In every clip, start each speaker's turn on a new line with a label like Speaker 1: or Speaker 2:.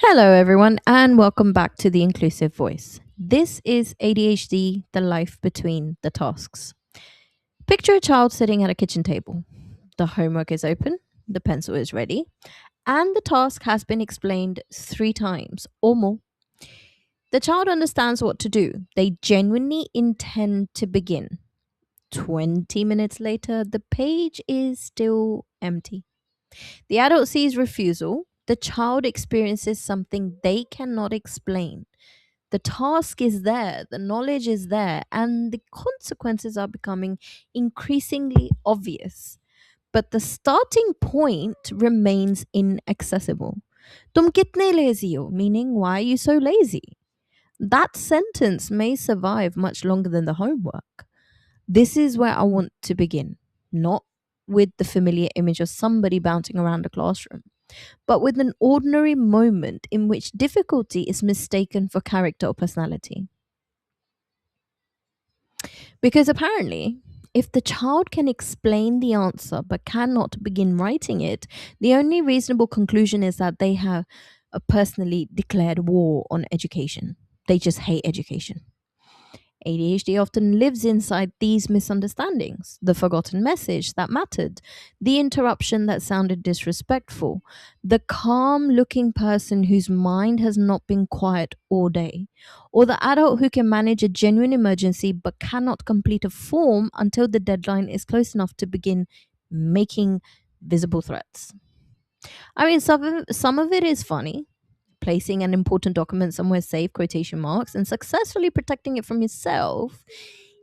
Speaker 1: Hello, everyone, and welcome back to the Inclusive Voice. This is ADHD, the life between the tasks. Picture a child sitting at a kitchen table. The homework is open, the pencil is ready, and the task has been explained 3 times or more. The child understands what to do. They genuinely intend to begin. 20 minutes later, the page is still empty. The adult sees refusal. The child experiences something they cannot explain. The task is there, the knowledge is there, and the consequences are becoming increasingly obvious. But the starting point remains inaccessible. Tum kitne lazy ho? Meaning, why are you so lazy? That sentence may survive much longer than the homework. This is where I want to begin, not with the familiar image of somebody bouncing around the classroom, but with an ordinary moment in which difficulty is mistaken for character or personality. Because apparently, if the child can explain the answer but cannot begin writing it, the only reasonable conclusion is that they have a personally declared war on education. They just hate education. ADHD often lives inside these misunderstandings, the forgotten message that mattered, the interruption that sounded disrespectful, the calm looking person whose mind has not been quiet all day, or the adult who can manage a genuine emergency but cannot complete a form until the deadline is close enough to begin making visible threats. I mean, some of it is funny, placing an important document somewhere safe, quotation marks, and successfully protecting it from yourself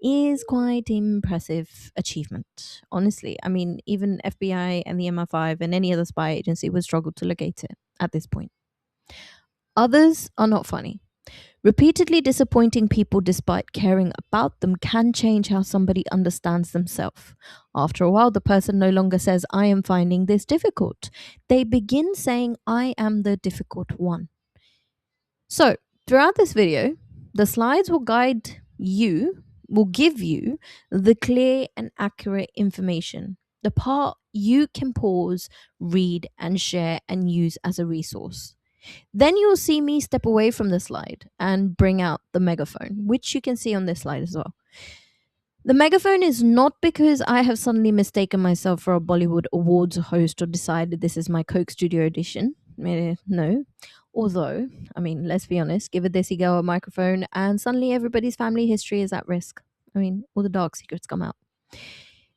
Speaker 1: is quite impressive achievement. Honestly, I mean, even FBI and the MI5 and any other spy agency would struggle to locate it at this point. Others are not funny. Repeatedly disappointing people despite caring about them can change how somebody understands themselves. After a while, the person no longer says, I am finding this difficult. They begin saying, I am the difficult one. So, throughout this video, the slides will give you the clear and accurate information, the part you can pause, read, and share and use as a resource. Then you'll see me step away from the slide and bring out the megaphone, which you can see on this slide as well. The megaphone is not because I have suddenly mistaken myself for a Bollywood Awards host or decided this is my Coke Studio edition. No. Although, I mean, let's be honest, give a desi girl a microphone and suddenly everybody's family history is at risk. I mean, all the dark secrets come out.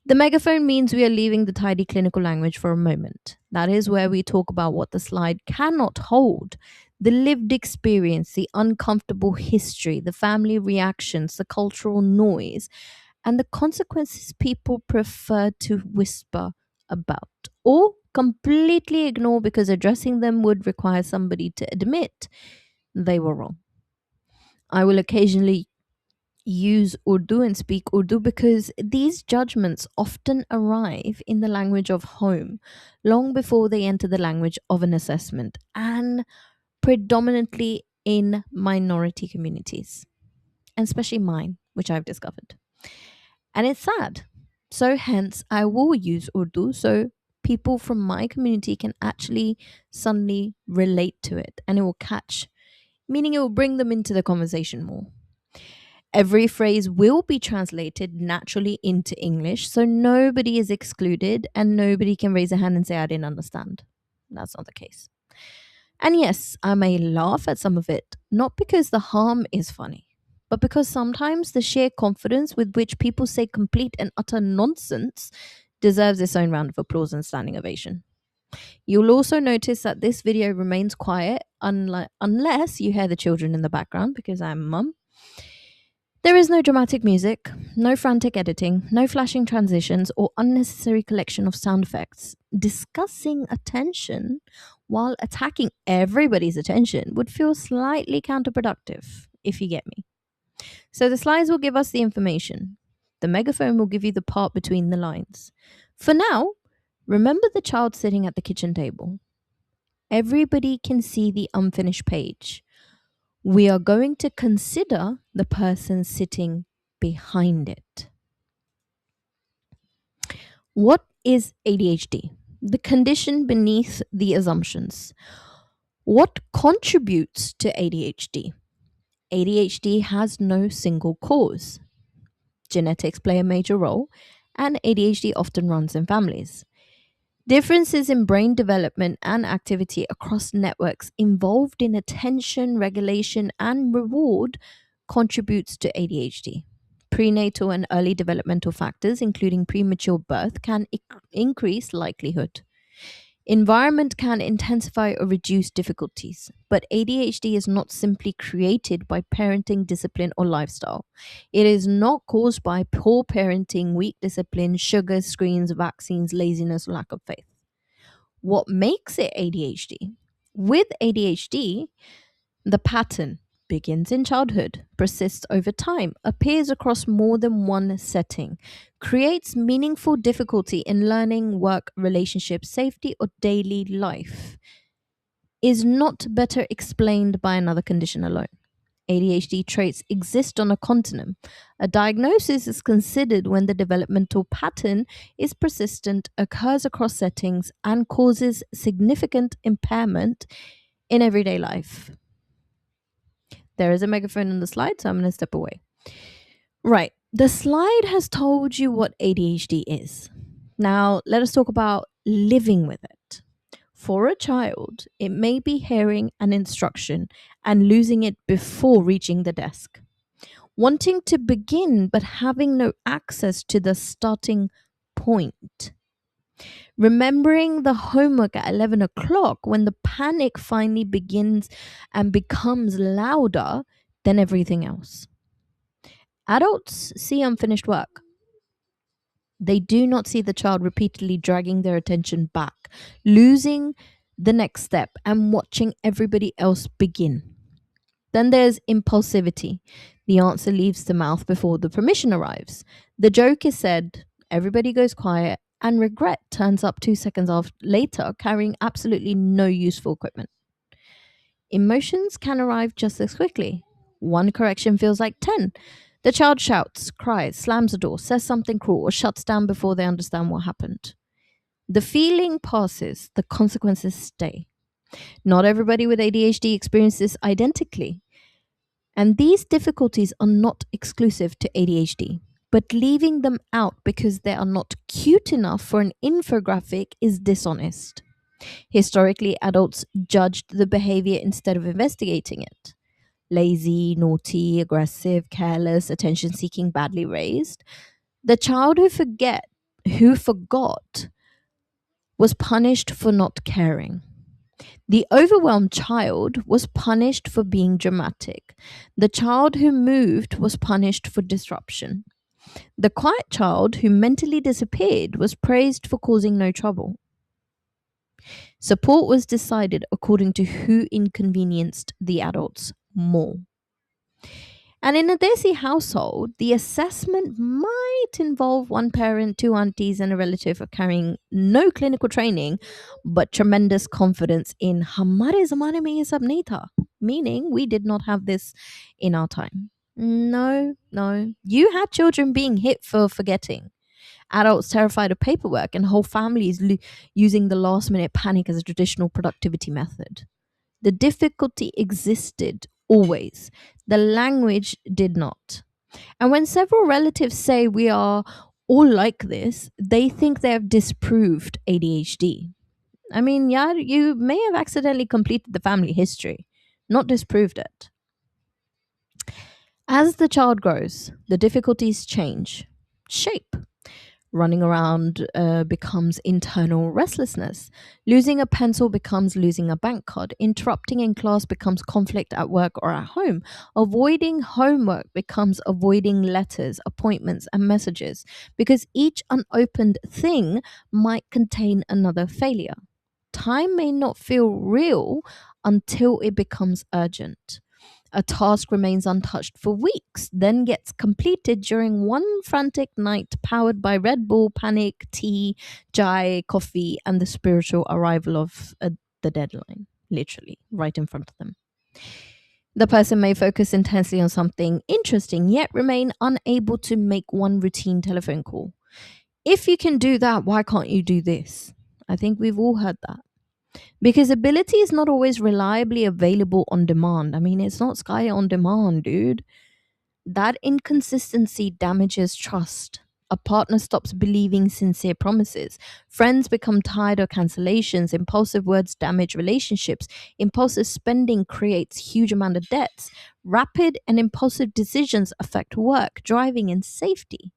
Speaker 1: The megaphone means we are leaving the tidy clinical language for a moment. That is where we talk about what the slide cannot hold, the lived experience, the uncomfortable history, the family reactions, the cultural noise, and the consequences people prefer to whisper about or completely ignore because addressing them would require somebody to admit they were wrong. I will occasionally use Urdu and speak Urdu because these judgments often arrive in the language of home long before they enter the language of an assessment and predominantly in minority communities, and especially mine, which I've discovered. And it's sad. So, hence, I will use Urdu so people from my community can actually suddenly relate to it and it will catch, meaning it will bring them into the conversation more. Every phrase will be translated naturally into English, so nobody is excluded and nobody can raise a hand and say, I didn't understand. That's not the case. And yes, I may laugh at some of it, not because the harm is funny, but because sometimes the sheer confidence with which people say complete and utter nonsense deserves its own round of applause and standing ovation. You'll also notice that this video remains quiet unless you hear the children in the background because I'm a mum. There is no dramatic music, no frantic editing, no flashing transitions, or unnecessary collection of sound effects. Discussing attention while attacking everybody's attention would feel slightly counterproductive, if you get me. So the slides will give us the information. The megaphone will give you the part between the lines. For now, remember the child sitting at the kitchen table. Everybody can see the unfinished page. We are going to consider the person sitting behind it. What is ADHD? The condition beneath the assumptions. What contributes to ADHD? ADHD has no single cause. Genetics play a major role, and ADHD often runs in families. Differences in brain development and activity across networks involved in attention, regulation, and reward contributes to ADHD. Prenatal and early developmental factors, including premature birth, can increase likelihood. Environment can intensify or reduce difficulties, but ADHD is not simply created by parenting, discipline, or lifestyle. It is not caused by poor parenting, weak discipline, sugar, screens, vaccines, laziness, or lack of faith. What makes it ADHD? With ADHD, the pattern begins in childhood, persists over time, appears across more than one setting, creates meaningful difficulty in learning, work, relationships, safety, or daily life, is not better explained by another condition alone. ADHD traits exist on a continuum. A diagnosis is considered when the developmental pattern is persistent, occurs across settings, and causes significant impairment in everyday life. There is a megaphone on the slide, so I'm going to step away. Right. The slide has told you what ADHD is. Now, let us talk about living with it. For a child, it may be hearing an instruction and losing it before reaching the desk. Wanting to begin but having no access to the starting point. Remembering the homework at 11 o'clock when the panic finally begins and becomes louder than everything else. Adults see unfinished work. They do not see the child repeatedly dragging their attention back, losing the next step, and watching everybody else begin. Then there's impulsivity. The answer leaves the mouth before the permission arrives. The joke is said, everybody goes quiet, and regret turns up 2 seconds later, carrying absolutely no useful equipment. Emotions can arrive just as quickly. One correction feels like 10. The child shouts, cries, slams the door, says something cruel, or shuts down before they understand what happened. The feeling passes, the consequences stay. Not everybody with ADHD experiences this identically. And these difficulties are not exclusive to ADHD, but leaving them out because they are not cute enough for an infographic is dishonest. Historically, adults judged the behavior instead of investigating it. Lazy, naughty, aggressive, careless, attention seeking, badly raised. The child who forgot was punished for not caring. The overwhelmed child was punished for being dramatic. The child who moved was punished for disruption. The quiet child who mentally disappeared was praised for causing no trouble. Support was decided according to who inconvenienced the adults more. And in a Desi household, the assessment might involve one parent, two aunties, and a relative carrying no clinical training, but tremendous confidence in "Hamare zamane mein ye sab nahi tha," meaning we did not have this in our time. No, no. You had children being hit for forgetting, adults terrified of paperwork, and whole families using the last minute panic as a traditional productivity method. The difficulty existed always. The language did not. And when several relatives say we are all like this, they think they have disproved ADHD. I mean, yeah, you may have accidentally completed the family history, not disproved it. As the child grows, the difficulties change shape. Running around becomes internal restlessness. Losing a pencil becomes losing a bank card. Interrupting in class becomes conflict at work or at home. Avoiding homework becomes avoiding letters, appointments, and messages because each unopened thing might contain another failure. Time may not feel real until it becomes urgent. A task remains untouched for weeks, then gets completed during one frantic night powered by Red Bull, panic, tea, chai, coffee, and the spiritual arrival of the deadline, literally, right in front of them. The person may focus intensely on something interesting, yet remain unable to make one routine telephone call. If you can do that, why can't you do this? I think we've all heard that. because ability is not always reliably available on demand. I mean, it's not Sky on demand, dude. That inconsistency damages trust. A partner stops believing sincere promises. Friends become tired of cancellations. Impulsive words damage relationships. Impulsive spending creates huge amount of debts. Rapid and impulsive decisions affect work, driving, and safety.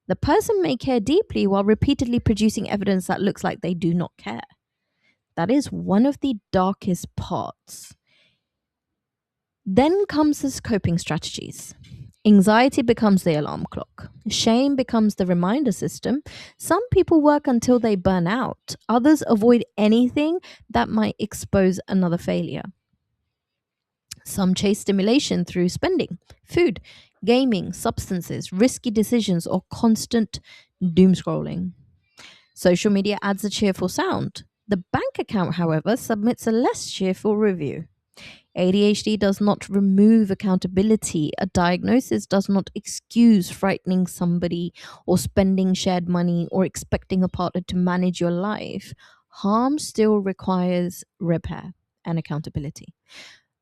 Speaker 1: The person may care deeply while repeatedly producing evidence that looks like they do not care. That is one of the darkest parts. Then comes his coping strategies. Anxiety becomes the alarm clock. Shame becomes the reminder system. Some people work until they burn out. Others avoid anything that might expose another failure. Some chase stimulation through spending, food, gaming, substances, risky decisions, or constant doom scrolling. Social media adds a cheerful sound. The bank account, however, submits a less cheerful review. ADHD does not remove accountability. A diagnosis does not excuse frightening somebody or spending shared money or expecting a partner to manage your life. Harm still requires repair and accountability.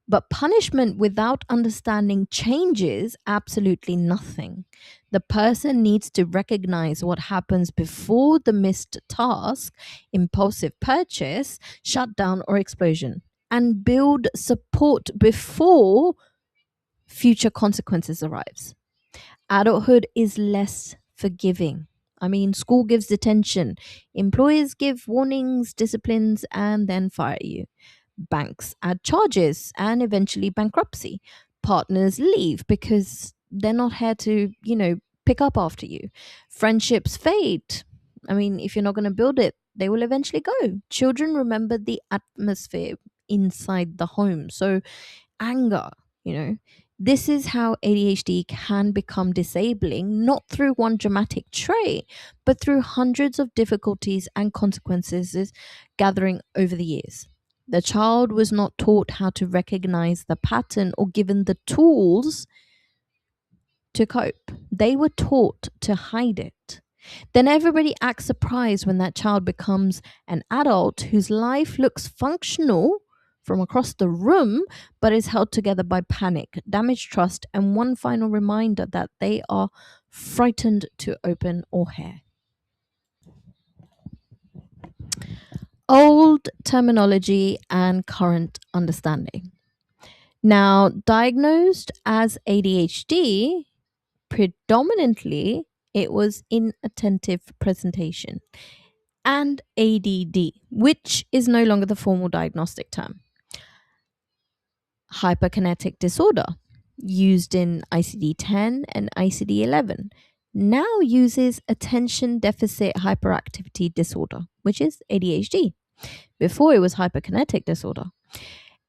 Speaker 1: But punishment without understanding changes absolutely nothing. The person needs to recognize what happens before the missed task, impulsive purchase, shutdown, or explosion, and build support before future consequences arrives. Adulthood is less forgiving. I mean, school gives detention, employers give warnings, disciplines, and then fire you. Banks add charges and eventually bankruptcy. Partners leave because they're not here to, pick up after you. Friendships fade. I mean, if you're not going to build it, they will eventually go. Children remember the atmosphere inside the home. So, anger, you know. This is how ADHD can become disabling, not through one dramatic trait, but through hundreds of difficulties and consequences gathering over the years. The child was not taught how to recognize the pattern or given the tools to cope. They were taught to hide it. Then everybody acts surprised when that child becomes an adult whose life looks functional from across the room, but is held together by panic, damaged trust, and one final reminder that they are frightened to open or hear. Old terminology and current understanding. Now, diagnosed as ADHD, predominantly it was inattentive presentation and ADD, which is no longer the formal diagnostic term. Hyperkinetic disorder, used in ICD 10 and ICD 11, now uses attention deficit hyperactivity disorder, which is ADHD. Before it was hyperkinetic disorder.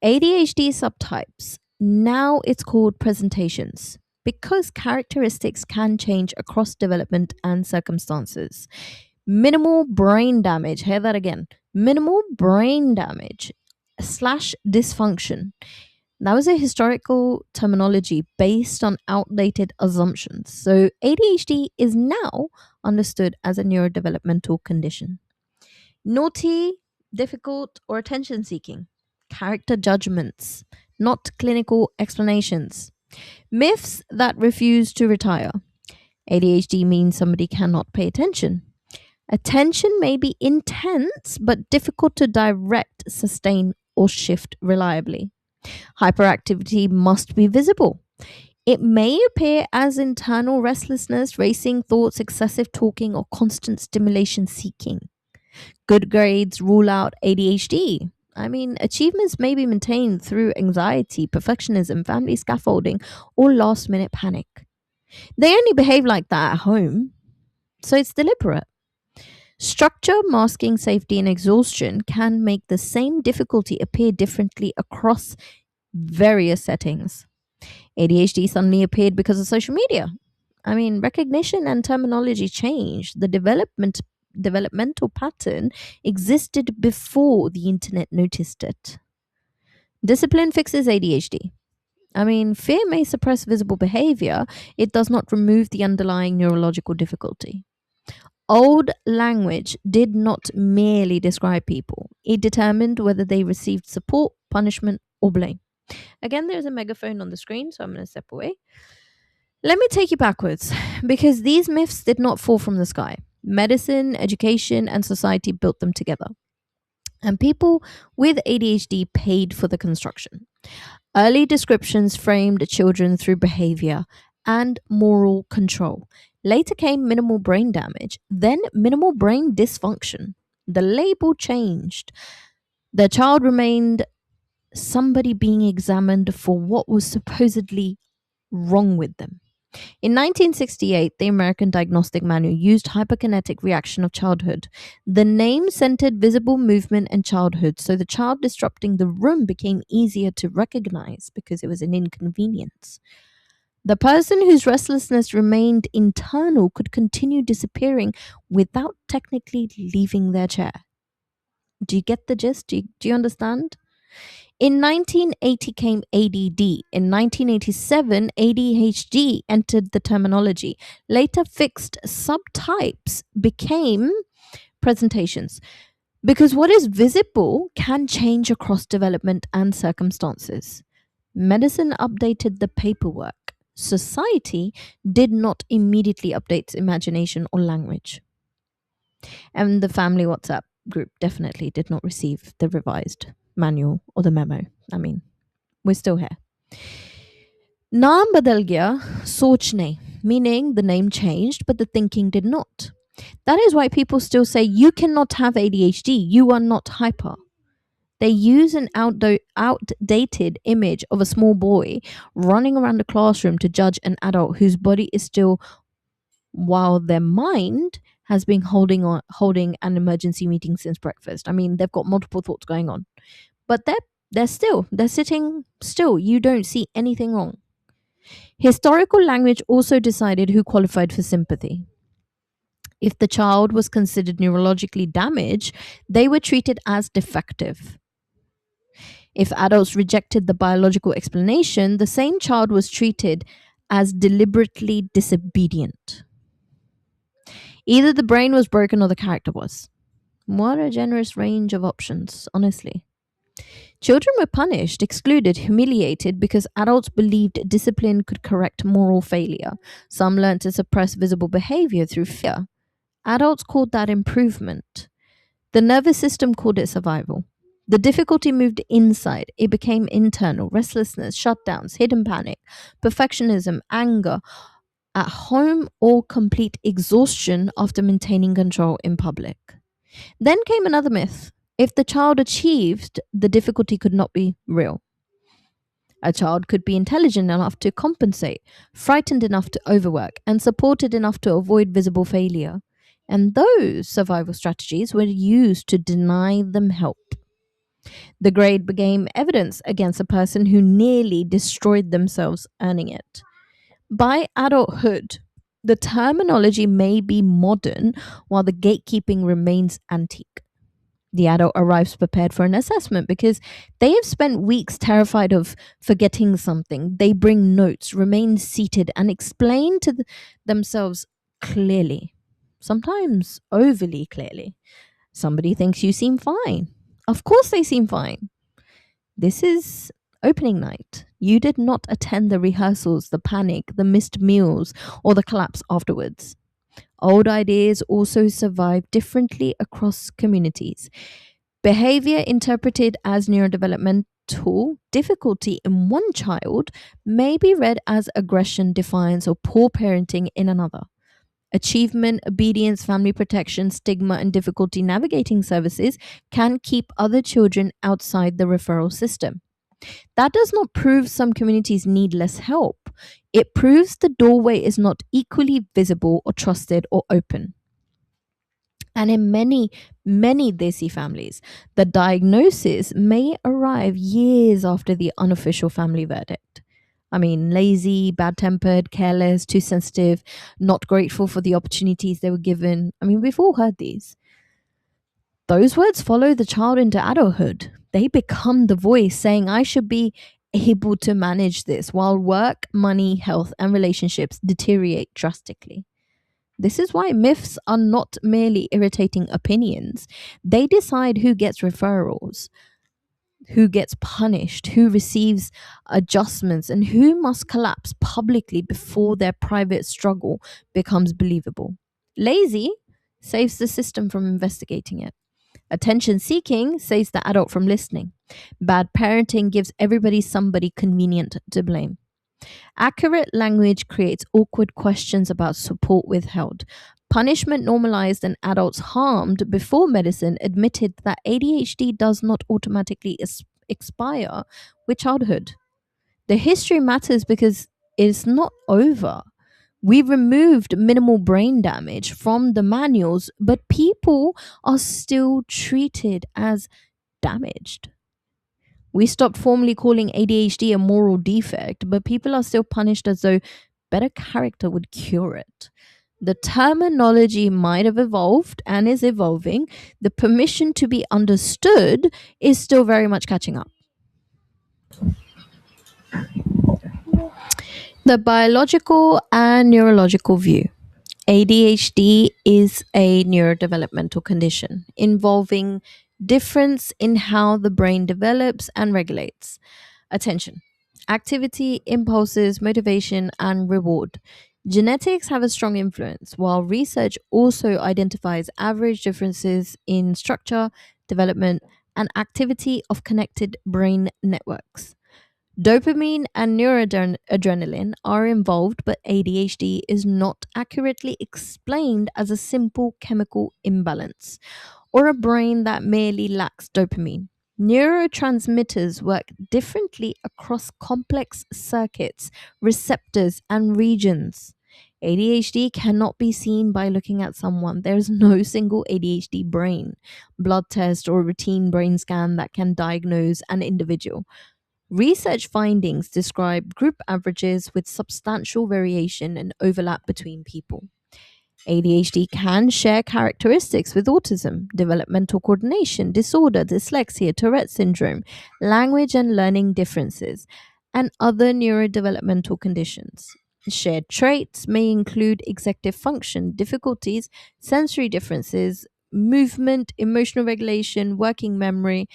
Speaker 1: ADHD subtypes, now it's called presentations because characteristics can change across development and circumstances. Minimal brain damage, hear that again, minimal brain damage slash dysfunction. That was a historical terminology based on outdated assumptions. So ADHD is now understood as a neurodevelopmental condition. Naughty, difficult, or attention seeking. Character judgments, not clinical explanations. Myths that refuse to retire. ADHD means somebody cannot pay attention. Attention may be intense but difficult to direct, sustain, or shift reliably. Hyperactivity must be visible. It may appear as internal restlessness, racing thoughts, excessive talking, or constant stimulation seeking. Good grades rule out ADHD. I mean, achievements may be maintained through anxiety, perfectionism, family scaffolding, or last minute panic. They only behave like that at home, so it's deliberate. Structure, masking, safety, and exhaustion can make the same difficulty appear differently across various settings. ADHD suddenly appeared because of social media. I mean, recognition and terminology changed. The developmental pattern existed before the internet noticed it. Discipline fixes ADHD. I mean, fear may suppress visible behavior, it does not remove the underlying neurological difficulty. Old language did not merely describe people, it determined whether they received support, punishment, or blame. Again, there's a megaphone on the screen, so I'm going to step away. Let me take you backwards because these myths did not fall from the sky. Medicine, education, and society built them together. And people with ADHD paid for the construction. Early descriptions framed children through behavior and moral control. Later came minimal brain damage, then minimal brain dysfunction. The label changed. The child remained somebody being examined for what was supposedly wrong with them. In 1968, the American Diagnostic Manual used hyperkinetic reaction of childhood. The name centered visible movement and childhood, so the child disrupting the room became easier to recognize because it was an inconvenience. The person whose restlessness remained internal could continue disappearing without technically leaving their chair. Do you get the gist? Do you understand? In 1980 came ADD. In 1987, ADHD entered the terminology. Later, fixed subtypes became presentations because what is visible can change across development and circumstances. Medicine updated the paperwork. Society did not immediately update imagination or language. And the family WhatsApp group definitely did not receive the revised manual or the memo. I mean, we're still here. Naam badal gaya, soch nahi, meaning the name changed, but the thinking did not. That is why people still say you cannot have ADHD, you are not hyper. They use an outdated image of a small boy running around the classroom to judge an adult whose body is still, while their mind has been holding an emergency meeting since breakfast. I mean, they've got multiple thoughts going on, but they're sitting still. You don't see anything wrong. Historical language also decided who qualified for sympathy. If the child was considered neurologically damaged, they were treated as defective. If adults rejected the biological explanation, the same child was treated as deliberately disobedient. Either the brain was broken or the character was. What a generous range of options, honestly. Children were punished, excluded, humiliated because adults believed discipline could correct moral failure. Some learned to suppress visible behavior through fear. Adults called that improvement. The nervous system called it survival. The difficulty moved inside. It became internal. Restlessness, shutdowns, hidden panic, perfectionism, anger at home, or complete exhaustion after maintaining control in public. Then came another myth. If the child achieved, the difficulty could not be real. A child could be intelligent enough to compensate, frightened enough to overwork, and supported enough to avoid visible failure. And those survival strategies were used to deny them help. The grade became evidence against a person who nearly destroyed themselves earning it. By adulthood, the terminology may be modern while the gatekeeping remains antique. The adult arrives prepared for an assessment because they have spent weeks terrified of forgetting something. They bring notes, remain seated, and explain to themselves clearly, sometimes overly clearly. Somebody thinks you seem fine. Of course, they seem fine. This is opening night. You did not attend the rehearsals, the panic, the missed meals, or the collapse afterwards. Old ideas also survive differently across communities. Behavior interpreted as neurodevelopmental difficulty in one child may be read as aggression, defiance, or poor parenting in another. Achievement, obedience, family protection, stigma, and difficulty navigating services can keep other children outside the referral system. That does not prove some communities need less help. It proves the doorway is not equally visible or trusted or open. And in many Desi families, the diagnosis may arrive years after the unofficial family verdict. I mean, lazy, bad tempered, careless, too sensitive, not grateful for the opportunities they were given. I mean, we've all heard these. Those words follow the child into adulthood. They become the voice saying, I should be able to manage this, while work, money, health, and relationships deteriorate drastically. This is why myths are not merely irritating opinions. They decide who gets referrals, who gets punished, who receives adjustments, and who must collapse publicly before their private struggle becomes believable. Lazy saves the system from investigating it. Attention seeking saves the adult from listening. Bad parenting gives everybody somebody convenient to blame. Accurate language creates awkward questions about support withheld. Punishment normalized and adults harmed before medicine admitted that ADHD does not automatically expire with childhood. The history matters because it's not over. We removed minimal brain damage from the manuals, but people are still treated as damaged. We stopped formally calling ADHD a moral defect, but people are still punished as though better character would cure it. The terminology might have evolved and is evolving. The permission to be understood is still very much catching up. The biological and neurological view. ADHD is a neurodevelopmental condition involving difference in how the brain develops and regulates attention, activity, impulses, motivation, and reward. Genetics have a strong influence, while research also identifies average differences in structure, development, and activity of connected brain networks. Dopamine and noradrenaline are involved, but ADHD is not accurately explained as a simple chemical imbalance or a brain that merely lacks dopamine. Neurotransmitters work differently across complex circuits, receptors, and regions. ADHD cannot be seen by looking at someone. There is no single ADHD brain, blood test, or routine brain scan that can diagnose an individual. Research findings describe group averages with substantial variation and overlap between people. ADHD can share characteristics with autism, developmental coordination disorder, dyslexia, Tourette syndrome, language and learning differences, and other neurodevelopmental conditions. Shared traits may include executive function difficulties, sensory differences, movement, emotional regulation, working memory,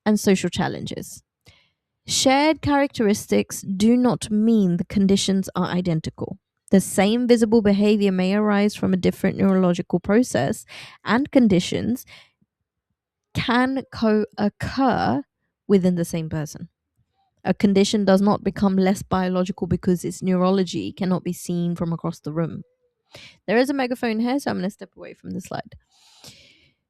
Speaker 1: and social challenges. Shared characteristics do not mean the conditions are identical. The same visible behavior may arise from a different neurological process, and conditions can co occur within the same person. A condition does not become less biological because its neurology cannot be seen from across the room. There is a megaphone here, so I'm going to step away from the slide.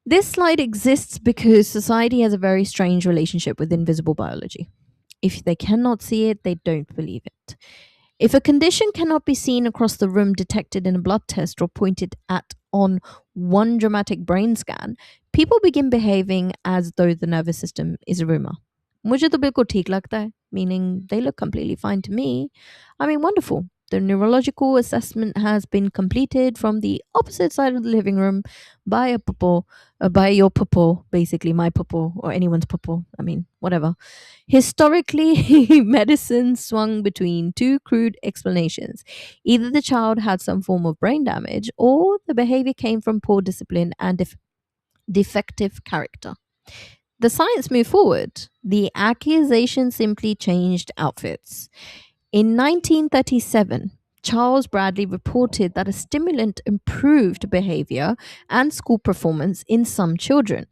Speaker 1: This slide exists because society has a very strange relationship with invisible biology. If they cannot see it, they don't believe it. If a condition cannot be seen across the room, detected in a blood test, or pointed at on one dramatic brain scan, people begin behaving as though the nervous system is a rumor. मुझे तो बिल्कुल ठीक लगता है, meaning they look completely fine to me. I mean, wonderful. The neurological assessment has been completed from the opposite side of the living room by a popo, by your popo, basically my popo or anyone's popo. I mean, whatever. Historically, medicine swung between two crude explanations. Either the child had some form of brain damage or the behavior came from poor discipline and defective character. The science moved forward. The accusation simply changed outfits. In 1937, Charles Bradley reported that a stimulant improved behavior and school performance in some children.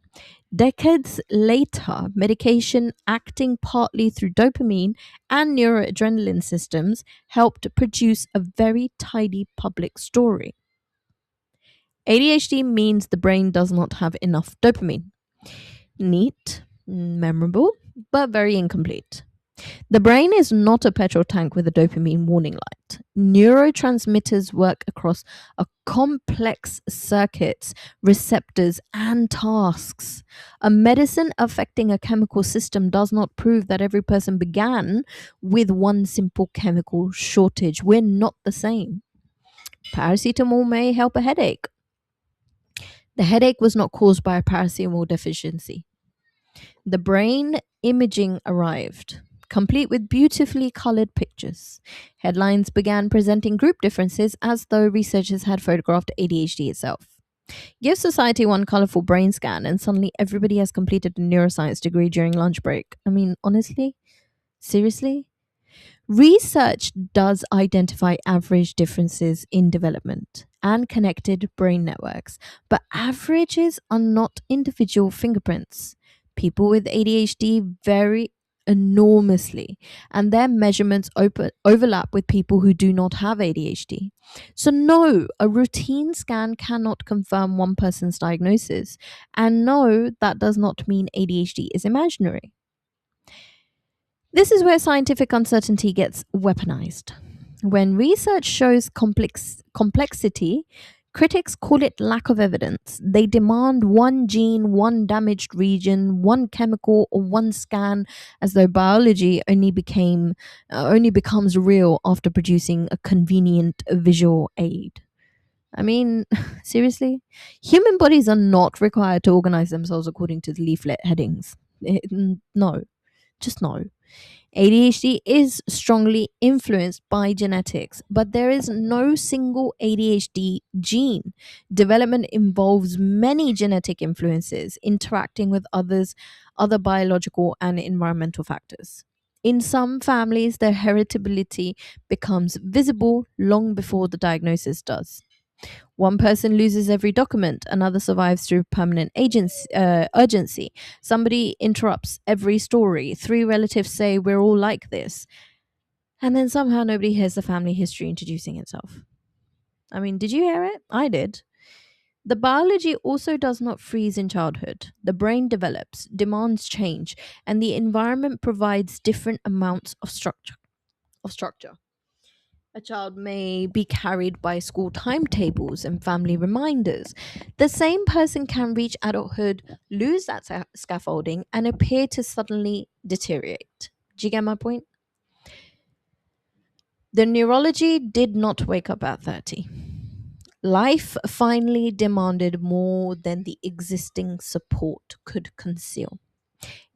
Speaker 1: Decades later, medication acting partly through dopamine and neuroadrenaline systems helped produce a very tidy public story. ADHD means the brain does not have enough dopamine. Neat, memorable, but very incomplete. The brain is not a petrol tank with a dopamine warning light. Neurotransmitters work across a complex circuits, receptors, and tasks. A medicine affecting a chemical system does not prove that every person began with one simple chemical shortage. We're not the same. Paracetamol may help a headache. The headache was not caused by a paracetamol deficiency. The brain imaging arrived. complete with beautifully colored pictures. Headlines began presenting group differences as though researchers had photographed ADHD itself. Give society one colorful brain scan, and suddenly everybody has completed a neuroscience degree during lunch break. I mean, honestly? Seriously? Research does identify average differences in development and connected brain networks, but averages are not individual fingerprints. People with ADHD vary enormously, and their measurements overlap with people who do not have ADHD. So, no, a routine scan cannot confirm one person's diagnosis, and no, that does not mean ADHD is imaginary. This is where scientific uncertainty gets weaponized. When research shows complexity, critics call it lack of evidence. They demand one gene, one damaged region, one chemical, or one scan, as though biology only becomes real after producing a convenient visual aid. I mean, seriously? Human bodies are not required to organize themselves according to the leaflet headings. No, just no. ADHD is strongly influenced by genetics, but there is no single ADHD gene. Development involves many genetic influences interacting with other biological and environmental factors. In some families, their heritability becomes visible long before the diagnosis does. One person loses every document, another survives through permanent urgency. Somebody interrupts every story. Three relatives say, "We're all like this." And then somehow nobody hears the family history introducing itself. I mean, did you hear it? I did. The biology also does not freeze in childhood. The brain develops, demands change, and the environment provides different amounts of structure. A child may be carried by school timetables and family reminders. The same person can reach adulthood, lose that scaffolding, and appear to suddenly deteriorate. Do you get my point? The neurology did not wake up at 30. Life finally demanded more than the existing support could conceal.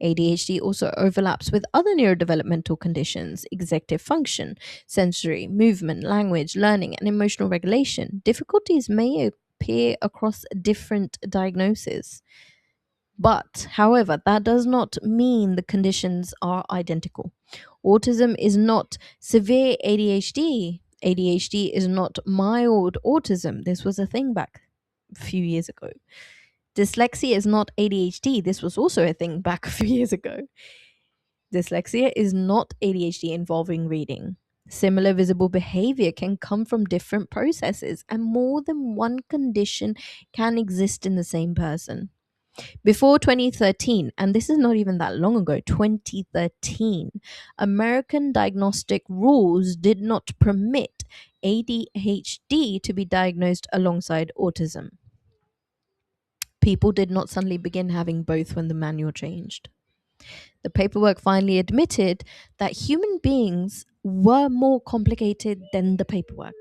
Speaker 1: ADHD also overlaps with other neurodevelopmental conditions, executive function, sensory, movement, language, learning, and emotional regulation. Difficulties may appear across different diagnoses. But, however, that does not mean the conditions are identical. Autism is not severe ADHD. ADHD is not mild autism. This was a thing back a few years ago. Dyslexia is not ADHD. This was also a thing back a few years ago. Dyslexia is not ADHD involving reading. Similar visible behavior can come from different processes, and more than one condition can exist in the same person. Before 2013, and this is not even that long ago, 2013, American diagnostic rules did not permit ADHD to be diagnosed alongside autism. People did not suddenly begin having both when the manual changed. The paperwork finally admitted that human beings were more complicated than the paperwork.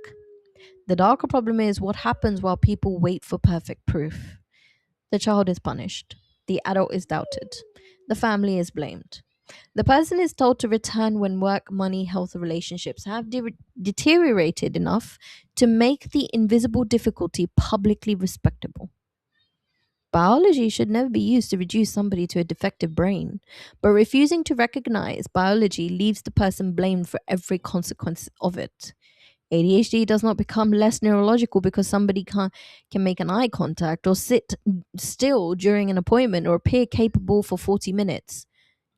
Speaker 1: The darker problem is what happens while people wait for perfect proof. The child is punished. The adult is doubted. The family is blamed. The person is told to return when work, money, health, or relationships have deteriorated enough to make the invisible difficulty publicly respectable. Biology should never be used to reduce somebody to a defective brain, but refusing to recognize biology leaves the person blamed for every consequence of it. ADHD does not become less neurological because somebody can make an eye contact or sit still during an appointment or appear capable for 40 minutes.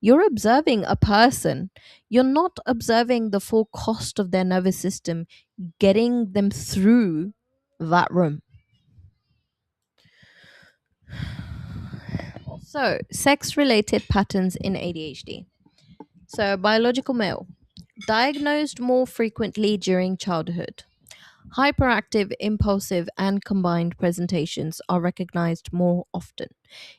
Speaker 1: You're observing a person. You're not observing the full cost of their nervous system getting them through that room. So, sex related patterns in ADHD. So, biological male, diagnosed more frequently during childhood. Hyperactive, impulsive, and combined presentations are recognized more often.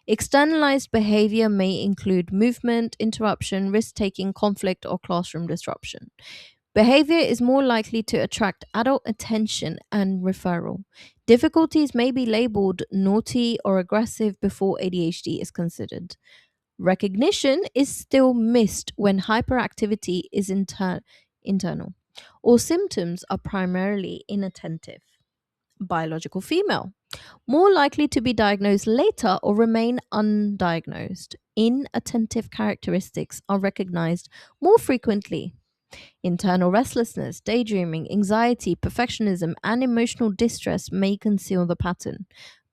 Speaker 1: Externalized behavior may include movement, interruption, risk taking, conflict, or classroom disruption. Behavior is more likely to attract adult attention and referral. Difficulties may be labeled naughty or aggressive before ADHD is considered. Recognition is still missed when hyperactivity is internal, or symptoms are primarily inattentive. Biological female, more likely to be diagnosed later or remain undiagnosed. Inattentive characteristics are recognized more frequently. Internal restlessness, daydreaming, anxiety, perfectionism, and emotional distress may conceal the pattern.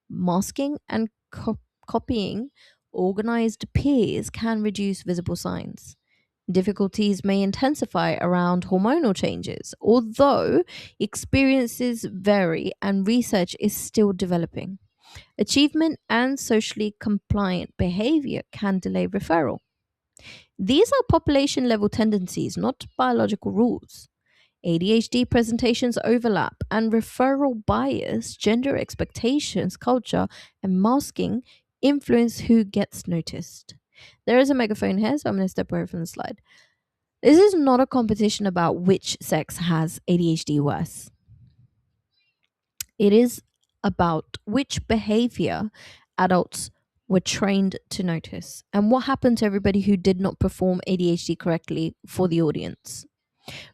Speaker 1: Masking and copying organized peers can reduce visible signs. Difficulties may intensify around hormonal changes, although experiences vary and research is still developing. Achievement and socially compliant behavior can delay referral. These are population level tendencies, not biological rules. ADHD presentations overlap, and referral bias, gender expectations, culture, and masking influence who gets noticed. There is a megaphone here, so I'm going to step away from the slide. This is not a competition about which sex has ADHD worse. It is about which behavior adults were trained to notice and what happened to everybody who did not perform ADHD correctly for the audience.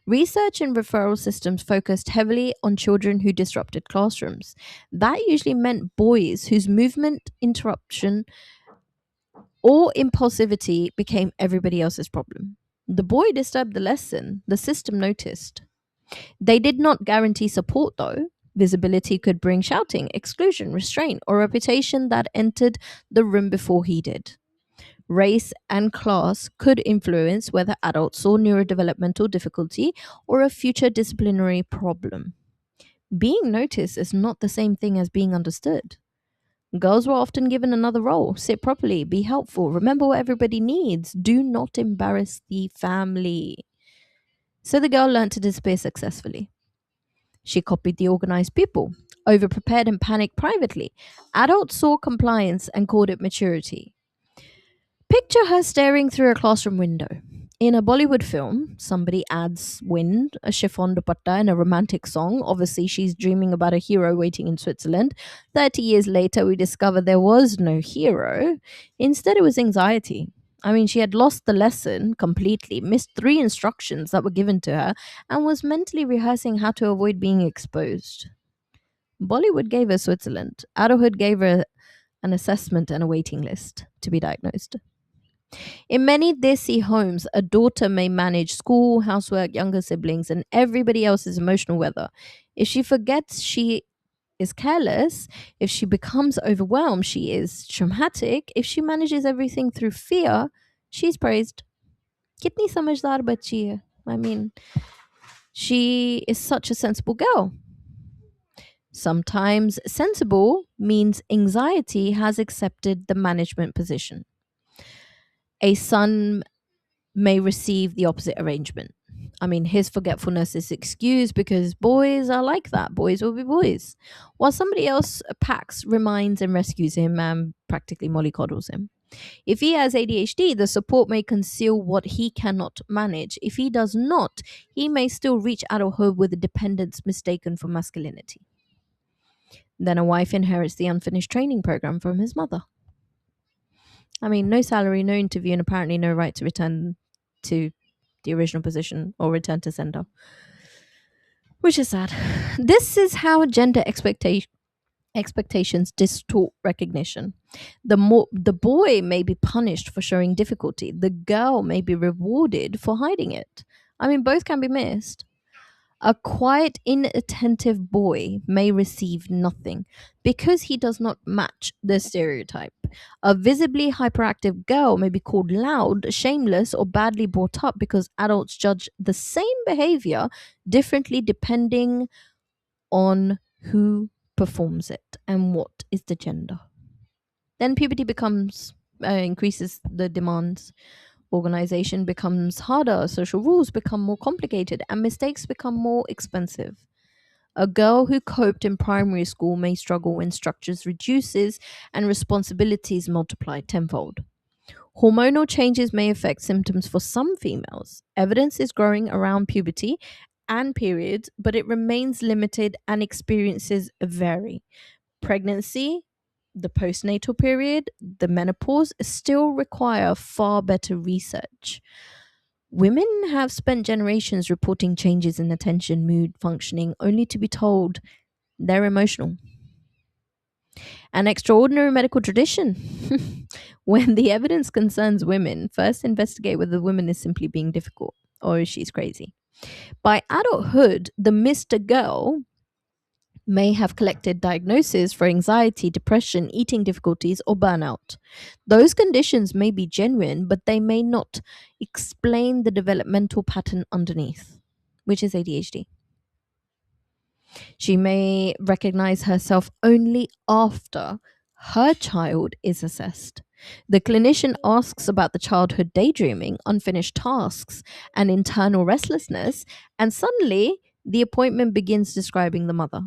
Speaker 1: Research in referral systems focused heavily on children who disrupted classrooms. That usually meant boys whose movement interruption or impulsivity became everybody else's problem. The boy disturbed the lesson, the system noticed. They did not guarantee support, though. Visibility could bring shouting, exclusion, restraint, or reputation that entered the room before he did. Race and class could influence whether adults saw neurodevelopmental difficulty or a future disciplinary problem. Being noticed is not the same thing as being understood. Girls were often given another role: sit properly, be helpful, remember what everybody needs, do not embarrass the family. So the girl learned to disappear successfully. She copied the organized people, overprepared and panicked privately. Adults saw compliance and called it maturity. Picture her staring through a classroom window. In a Bollywood film, somebody adds wind, a chiffon dupatta, and a romantic song. Obviously, she's dreaming about a hero waiting in Switzerland. 30 years later, we discover there was no hero. Instead, it was anxiety. I mean, she had lost the lesson completely, missed three instructions that were given to her, and was mentally rehearsing how to avoid being exposed. Bollywood gave her Switzerland. Adulthood gave her an assessment and a waiting list to be diagnosed. In many Desi homes, a daughter may manage school, housework, younger siblings, and everybody else's emotional weather. If she forgets, she is careless. If she becomes overwhelmed, she is traumatic. If she manages everything through fear, she's praised. Kitni samajhdar bachi hai. I mean, she is such a sensible girl. Sometimes sensible means anxiety has accepted the management position. A son may receive the opposite arrangement. I mean, his forgetfulness is excused because boys are like that. Boys will be boys. While somebody else packs, reminds, and rescues him and practically mollycoddles him. If he has ADHD, the support may conceal what he cannot manage. If he does not, he may still reach adulthood with a dependence mistaken for masculinity. Then a wife inherits the unfinished training program from his mother. I mean, no salary, no interview, and apparently no right to return to the original position or return to sender, which is sad. This is how gender expectations distort recognition. The boy may be punished for showing difficulty. The girl may be rewarded for hiding it. I mean, both can be missed. A quiet, inattentive boy may receive nothing because he does not match the stereotype. A visibly hyperactive girl may be called loud, shameless, or badly brought up because adults judge the same behavior differently depending on who performs it and what is the gender. Then puberty becomes increases the demands. Organization becomes harder, social rules become more complicated, and mistakes become more expensive. A girl who coped in primary school may struggle when structures reduces and responsibilities multiply tenfold. Hormonal changes may affect symptoms for some females. Evidence is growing around puberty and periods, but it remains limited and experiences vary. Pregnancy, The postnatal period, the menopause, still require far better research. Women have spent generations reporting changes in attention, mood, functioning, only to be told they're emotional. An extraordinary medical tradition. When the evidence concerns women, first investigate whether the woman is simply being difficult or if she's crazy. By adulthood, the Mr. Girl may have collected diagnoses for anxiety, depression, eating difficulties, or burnout. Those conditions may be genuine, but they may not explain the developmental pattern underneath, which is ADHD. She may recognize herself only after her child is assessed. The clinician asks about the childhood daydreaming, unfinished tasks, and internal restlessness, and suddenly the appointment begins describing the mother.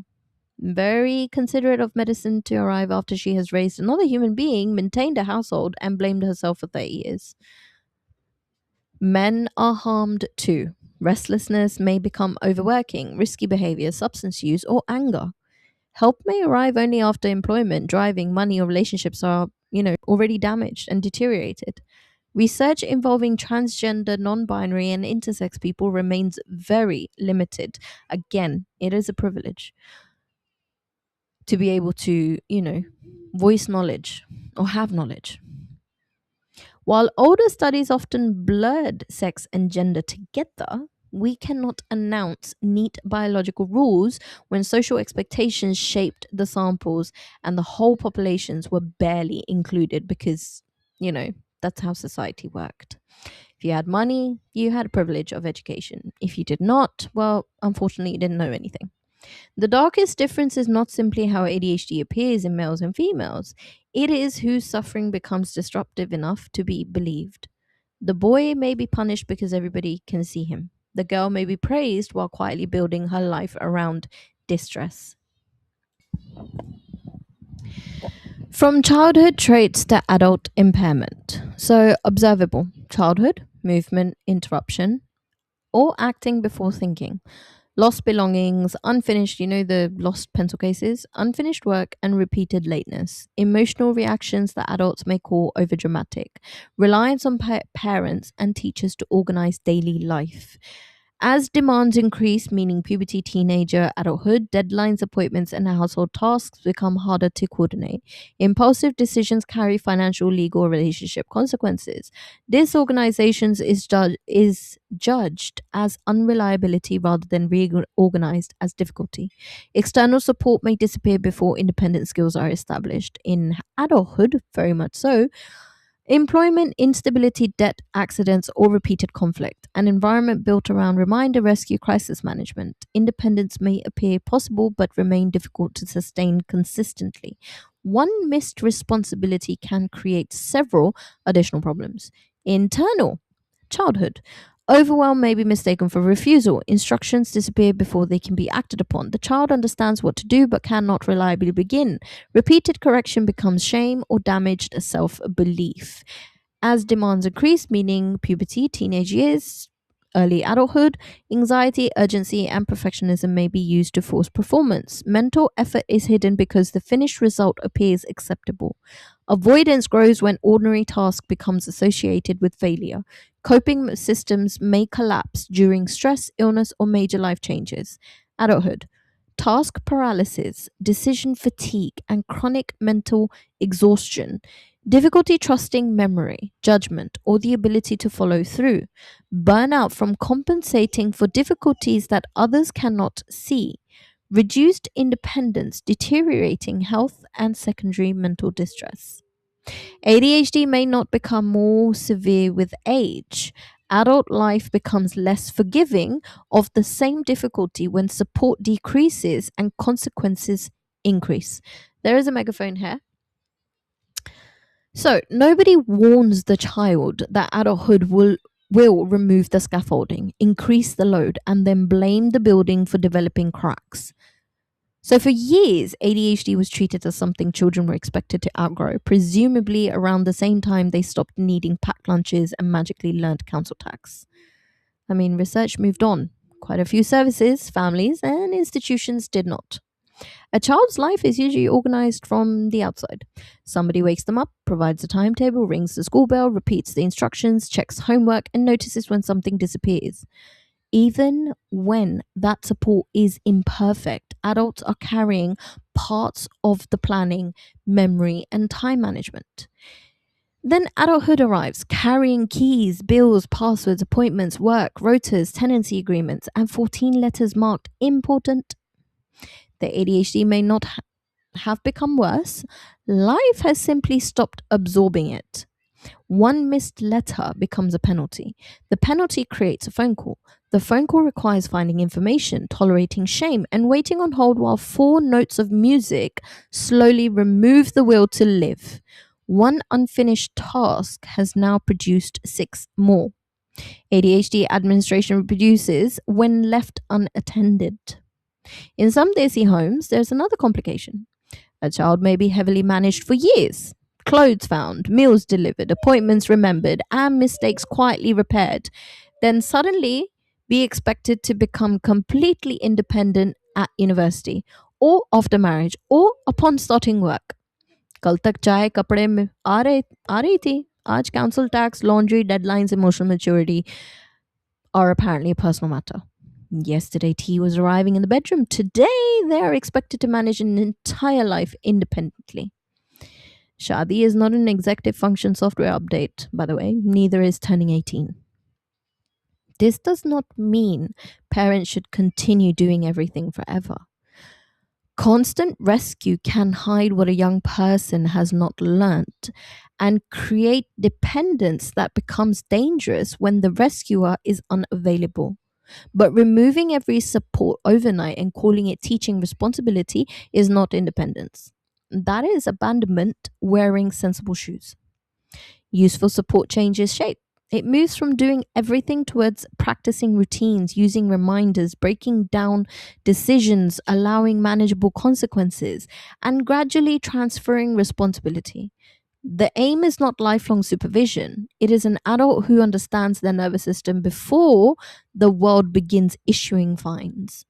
Speaker 1: Very considerate of medicine to arrive after she has raised another human being, maintained a household, and blamed herself for 30 years. Men are harmed too. Restlessness may become overworking, risky behavior, substance use, or anger. Help may arrive only after employment, driving, money, or relationships are, already damaged and deteriorated. Research involving transgender, non binary, and intersex people remains very limited. Again, it is a privilege to be able to, voice knowledge or have knowledge. While older studies often blurred sex and gender together, we cannot announce neat biological rules when social expectations shaped the samples and the whole populations were barely included because, you know, that's how society worked. If you had money, you had privilege of education. If you did not, well, unfortunately, you didn't know anything. The darkest difference is not simply how ADHD appears in males and females, it is whose suffering becomes disruptive enough to be believed. The boy may be punished because everybody can see him. The girl may be praised while quietly building her life around distress. From childhood traits to adult impairment. So, observable childhood, movement, interruption, or acting before thinking. Lost belongings, unfinished, the lost pencil cases, unfinished work, and repeated lateness. Emotional reactions that adults may call overdramatic. Reliance on parents and teachers to organize daily life. As demands increase, meaning puberty, teenager, adulthood, deadlines, appointments, and household tasks become harder to coordinate. Impulsive decisions carry financial, legal, or relationship consequences. Disorganizations is judged as unreliability rather than reorganized as difficulty. External support may disappear before independent skills are established. In adulthood, very much so, employment, instability, debt, accidents, or repeated conflict. An environment built around reminder, rescue, crisis management. Independence may appear possible but remain difficult to sustain consistently. One missed responsibility can create several additional problems. Internal, childhood. Overwhelm may be mistaken for refusal. Instructions disappear before they can be acted upon. The child understands what to do but cannot reliably begin. Repeated correction becomes shame or damaged self belief. As demands increase, meaning puberty, teenage years, early adulthood, anxiety, urgency, and perfectionism may be used to force performance. Mental effort is hidden because the finished result appears acceptable. Avoidance grows when ordinary task becomes associated with failure. Coping systems may collapse during stress, illness, or major life changes. Adulthood. Task paralysis, decision fatigue, and chronic mental exhaustion. Difficulty trusting memory, judgment, or the ability to follow through. Burnout from compensating for difficulties that others cannot see. Reduced independence, deteriorating health, and secondary mental distress. ADHD may not become more severe with age. Adult life becomes less forgiving of the same difficulty when support decreases and consequences increase. There is a megaphone here. So, nobody warns the child that adulthood will remove the scaffolding, increase the load, and then blame the building for developing cracks. So, for years, ADHD was treated as something children were expected to outgrow, presumably around the same time they stopped needing packed lunches and magically learned council tax. I mean, research moved on. Quite a few services, families, and institutions did not. A child's life is usually organized from the outside. Somebody wakes them up, provides a timetable, rings the school bell, repeats the instructions, checks homework, and notices when something disappears. Even when that support is imperfect, adults are carrying parts of the planning, memory, and time management. Then adulthood arrives, carrying keys, bills, passwords, appointments, work, rotas, tenancy agreements, and 14 letters marked important. The ADHD may not have become worse. Life has simply stopped absorbing it. One missed letter becomes a penalty. The penalty creates a phone call. The phone call requires finding information, tolerating shame, and waiting on hold while four notes of music slowly remove the will to live. One unfinished task has now produced six more. ADHD administration reproduces when left unattended. In some Desi homes, there's another complication. A child may be heavily managed for years. Clothes found, meals delivered, appointments remembered, and mistakes quietly repaired. Then suddenly be expected to become completely independent at university or after marriage or upon starting work. कल तक चाय कपड़े में आ रही थी आज council tax laundry deadlines emotional maturity are apparently a personal matter. Yesterday, tea was arriving in the bedroom. Today, they are expected to manage an entire life independently. Shadi is not an executive function software update, by the way, neither is turning 18. This does not mean parents should continue doing everything forever. Constant rescue can hide what a young person has not learnt and create dependence that becomes dangerous when the rescuer is unavailable. But removing every support overnight and calling it teaching responsibility is not independence. That is abandonment wearing sensible shoes. Useful support changes shape. It moves from doing everything towards practicing routines, using reminders, breaking down decisions, allowing manageable consequences, and gradually transferring responsibility. The aim is not lifelong supervision. It is an adult who understands their nervous system before the world begins issuing fines.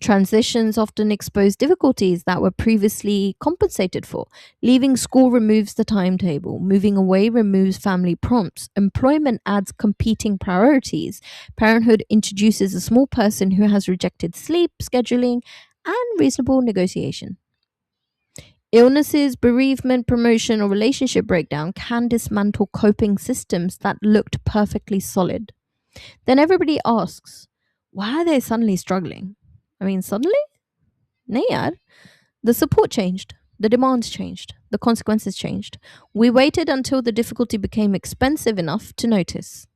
Speaker 1: Transitions often expose difficulties that were previously compensated for. Leaving school removes the timetable. Moving away removes family prompts. Employment adds competing priorities. Parenthood introduces a small person who has rejected sleep, scheduling, and reasonable negotiation. Illnesses, bereavement, promotion, or relationship breakdown can dismantle coping systems that looked perfectly solid. Then everybody asks, why are they suddenly struggling? I mean, suddenly? Nahi yaar. The support changed. The demands changed. The consequences changed. We waited until the difficulty became expensive enough to notice.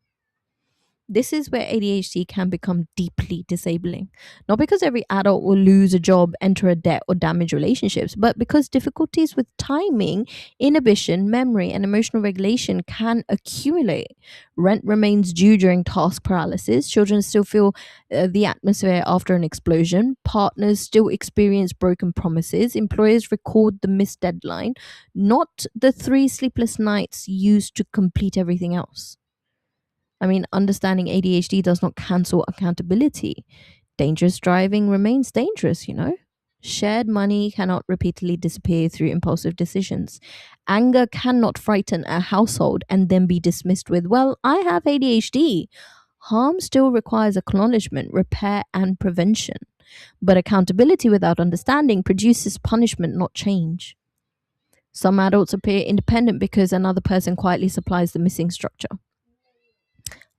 Speaker 1: This is where ADHD can become deeply disabling. Not because every adult will lose a job, enter a debt, or damage relationships, but because difficulties with timing, inhibition, memory, and emotional regulation can accumulate. Rent remains due during task paralysis. Children still feel the atmosphere after an explosion. Partners still experience broken promises. Employers record the missed deadline, not the three sleepless nights used to complete everything else. I mean, understanding ADHD does not cancel accountability. Dangerous driving remains dangerous, you know? Shared money cannot repeatedly disappear through impulsive decisions. Anger cannot frighten a household and then be dismissed with, well, I have ADHD. Harm still requires acknowledgement, repair, and prevention. But accountability without understanding produces punishment, not change. Some adults appear independent because another person quietly supplies the missing structure.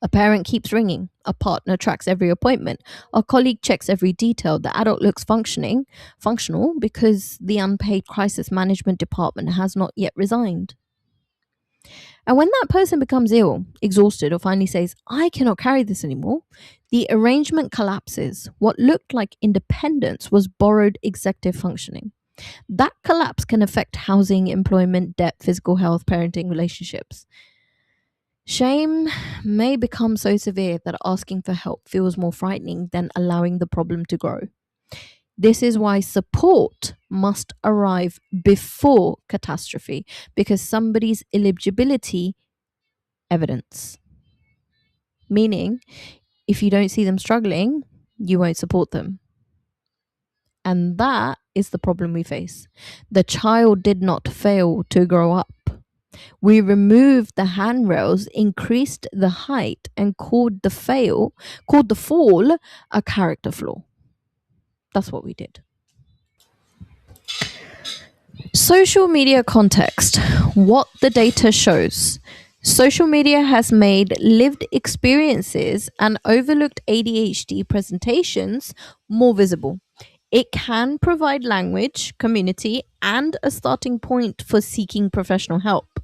Speaker 1: A parent keeps ringing. A partner tracks every appointment. A colleague checks every detail. The adult looks functional because the unpaid crisis management department has not yet resigned. And when that person becomes ill, exhausted, or finally says, I cannot carry this anymore, the arrangement collapses. What looked like independence was borrowed executive functioning. That collapse can affect housing, employment, debt, physical health, parenting, relationships. Shame may become so severe that asking for help feels more frightening than allowing the problem to grow. This is why support must arrive before catastrophe because somebody's eligibility evidence. Meaning, if you don't see them struggling, you won't support them. And that is the problem we face. The child did not fail to grow up. We removed the handrails, increased the height, and called the fall a character flaw. That's what we did. Social media context. What the data shows. Social media has made lived experiences and overlooked ADHD presentations more visible. It can provide language, community, and a starting point for seeking professional help.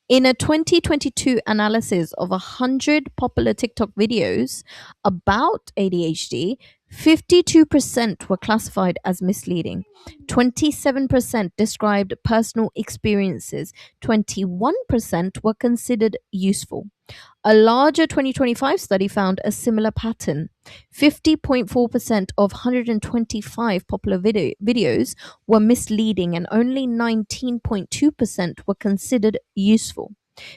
Speaker 1: In a 2022 analysis of 100 popular TikTok videos about ADHD, 52% were classified as misleading, 27% described personal experiences, 21% were considered useful. A larger 2025 study found a similar pattern. 50.4% of 125 popular videos were misleading, and only 19.2% were considered useful.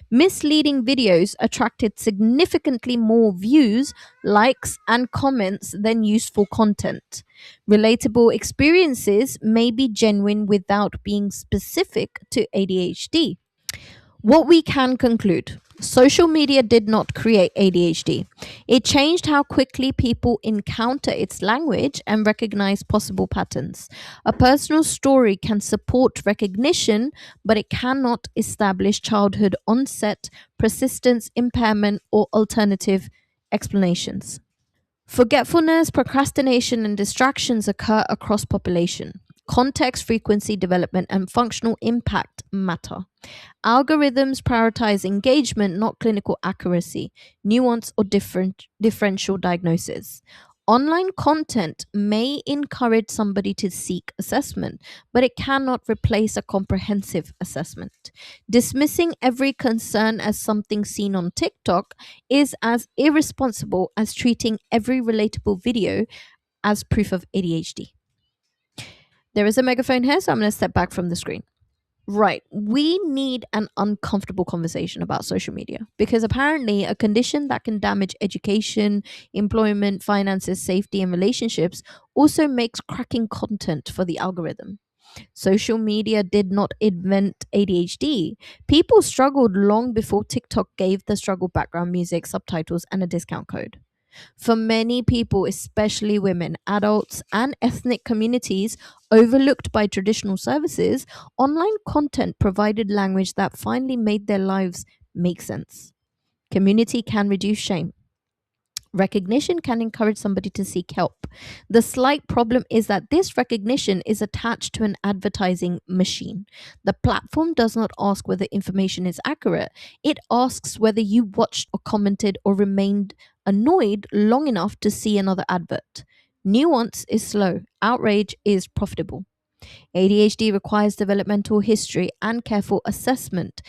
Speaker 1: Misleading videos attracted significantly more views, likes, and comments than useful content. Relatable experiences may be genuine without being specific to ADHD. What we can conclude: social media did not create ADHD. It changed how quickly people encounter its language and recognize possible patterns. A personal story can support recognition, but it cannot establish childhood onset, persistence, impairment, or alternative explanations. Forgetfulness, procrastination, and distractions occur across population. Context, frequency, development, and functional impact matter. Algorithms prioritize engagement, not clinical accuracy, nuance, or differential diagnosis. Online content may encourage somebody to seek assessment, but it cannot replace a comprehensive assessment. Dismissing every concern as something seen on TikTok is as irresponsible as treating every relatable video as proof of ADHD. There is a megaphone here, so I'm going to step back from the screen. Right. We need an uncomfortable conversation about social media because apparently a condition that can damage education, employment, finances, safety, and relationships also makes cracking content for the algorithm. Social media did not invent ADHD. People struggled long before TikTok gave the struggle background music, subtitles, and a discount code. For many people, especially women, adults, and ethnic communities overlooked by traditional services, online content provided language that finally made their lives make sense. Community can reduce shame. Recognition can encourage somebody to seek help. The slight problem is that this recognition is attached to an advertising machine. The platform does not ask whether information is accurate, it asks whether you watched or commented or remained annoyed long enough to see another advert. Nuance is slow, outrage is profitable. ADHD requires developmental history and careful assessment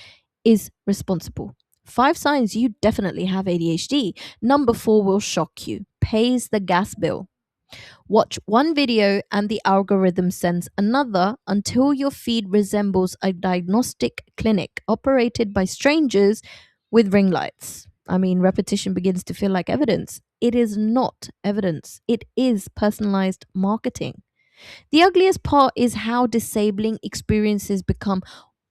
Speaker 1: is responsible. 5 signs you definitely have ADHD. Number 4 will shock you. Pays the gas bill. Watch one video and the algorithm sends another until your feed resembles a diagnostic clinic operated by strangers with ring lights. I mean, repetition begins to feel like evidence. It is not evidence, it is personalized marketing. The ugliest part is how disabling experiences become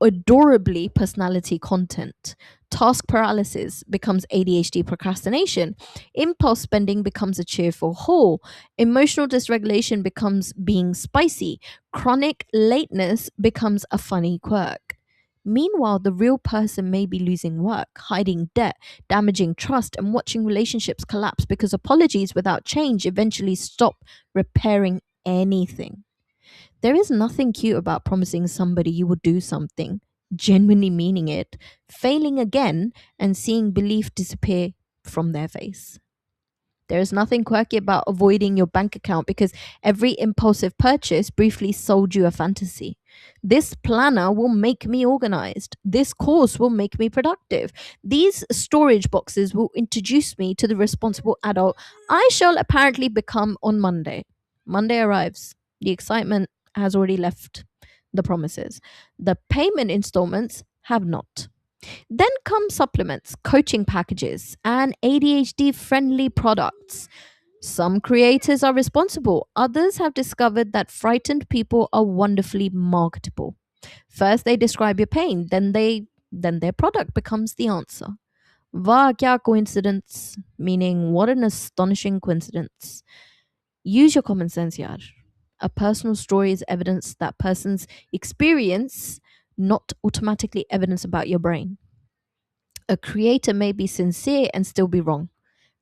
Speaker 1: adorably personality content. Task paralysis becomes ADHD procrastination. Impulse spending becomes a cheerful haul. Emotional dysregulation becomes being spicy. Chronic lateness becomes a funny quirk. Meanwhile, the real person may be losing work, hiding debt, damaging trust, and watching relationships collapse because apologies without change eventually stop repairing anything. There is nothing cute about promising somebody you will do something, genuinely meaning it, failing again, and seeing belief disappear from their face. There is nothing quirky about avoiding your bank account because every impulsive purchase briefly sold you a fantasy. This planner will make me organized. This course will make me productive. These storage boxes will introduce me to the responsible adult I shall apparently become on Monday. Monday arrives. The excitement has already left the promises. The payment installments have not. Then come supplements, coaching packages, and ADHD friendly products. Some creators are responsible. Others have discovered that frightened people are wonderfully marketable. First they describe your pain, then their product becomes the answer. Wah kya coincidence, meaning what an astonishing coincidence. Use your common sense, yaar. A personal story is evidence that person's experience, not automatically evidence about your brain. A creator may be sincere and still be wrong.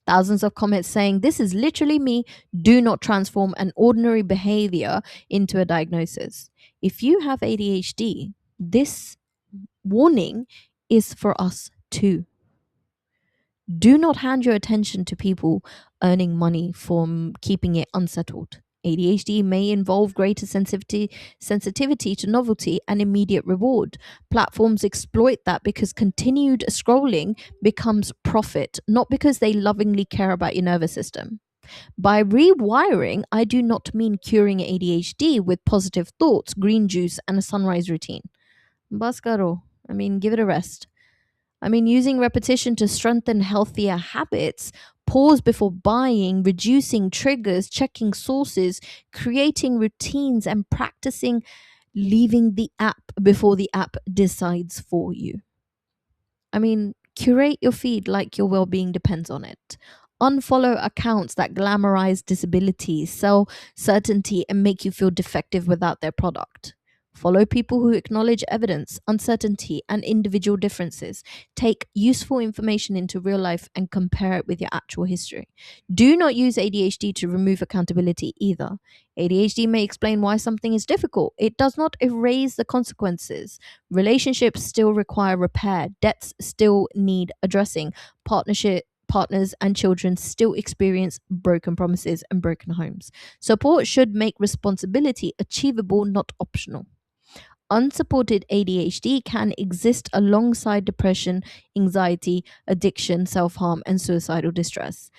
Speaker 1: Thousands of comments saying, "This is literally me," do not transform an ordinary behavior into a diagnosis. If you have ADHD, this warning is for us too. Do not hand your attention to people earning money from keeping it unsettled. ADHD may involve greater sensitivity to novelty and immediate reward. Platforms exploit that because continued scrolling becomes profit, not because they lovingly care about your nervous system. By rewiring, I do not mean curing ADHD with positive thoughts, green juice, and a sunrise routine. Bas karo. I mean, give it a rest. I mean, using repetition to strengthen healthier habits, pause before buying, reducing triggers, checking sources, creating routines, and practicing leaving the app before the app decides for you. I mean, curate your feed like your well being depends on it. Unfollow accounts that glamorize disability, sell certainty, and make you feel defective without their product. Follow people who acknowledge evidence, uncertainty, and individual differences. Take useful information into real life and compare it with your actual history. Do not use ADHD to remove accountability either. ADHD may explain why something is difficult, it does not erase the consequences. Relationships still require repair, debts still need addressing, partners and children still experience broken promises and broken homes. Support should make responsibility achievable, not optional. Unsupported ADHD can exist alongside depression, anxiety, addiction, self harm, and suicidal distress.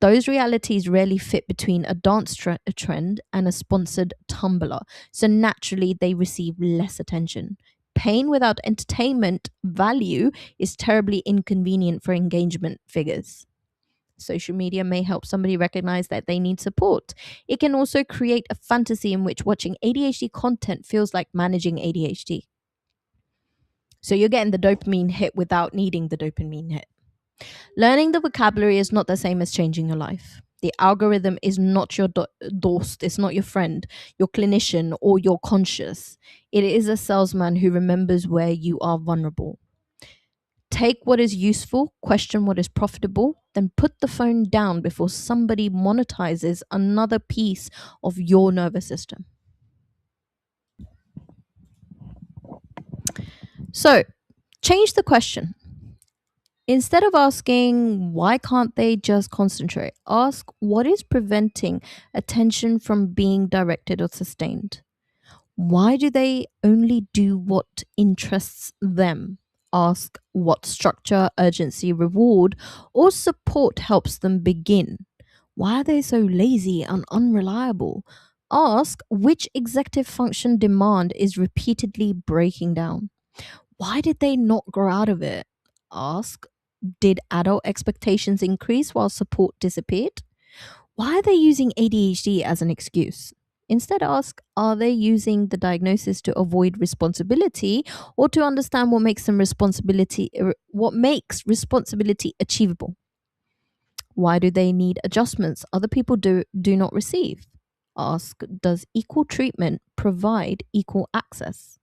Speaker 1: Those realities rarely fit between a trend and a sponsored Tumblr, so naturally they receive less attention. Pain without entertainment value is terribly inconvenient for engagement figures. Social media may help somebody recognize that they need support. It can also create a fantasy in which watching ADHD content feels like managing ADHD. So you're getting the dopamine hit without needing the dopamine hit. Learning the vocabulary is not the same as changing your life. The algorithm is not your dost, it's not your friend, your clinician, or your conscious. It is a salesman who remembers where you are vulnerable. Take what is useful, question what is profitable, then put the phone down before somebody monetizes another piece of your nervous system. So, change the question. Instead of asking, why can't they just concentrate? Ask, what is preventing attention from being directed or sustained? Why do they only do what interests them? Ask, what structure, urgency, reward, or support helps them begin? Why are they so lazy and unreliable? Ask, which executive function demand is repeatedly breaking down? Why did they not grow out of it? Ask, did adult expectations increase while support disappeared? Why are they using ADHD as an excuse? Instead, ask, are they using the diagnosis to avoid responsibility or to understand what makes responsibility achievable? Why do they need adjustments other people do not receive? Ask, does equal treatment provide equal access?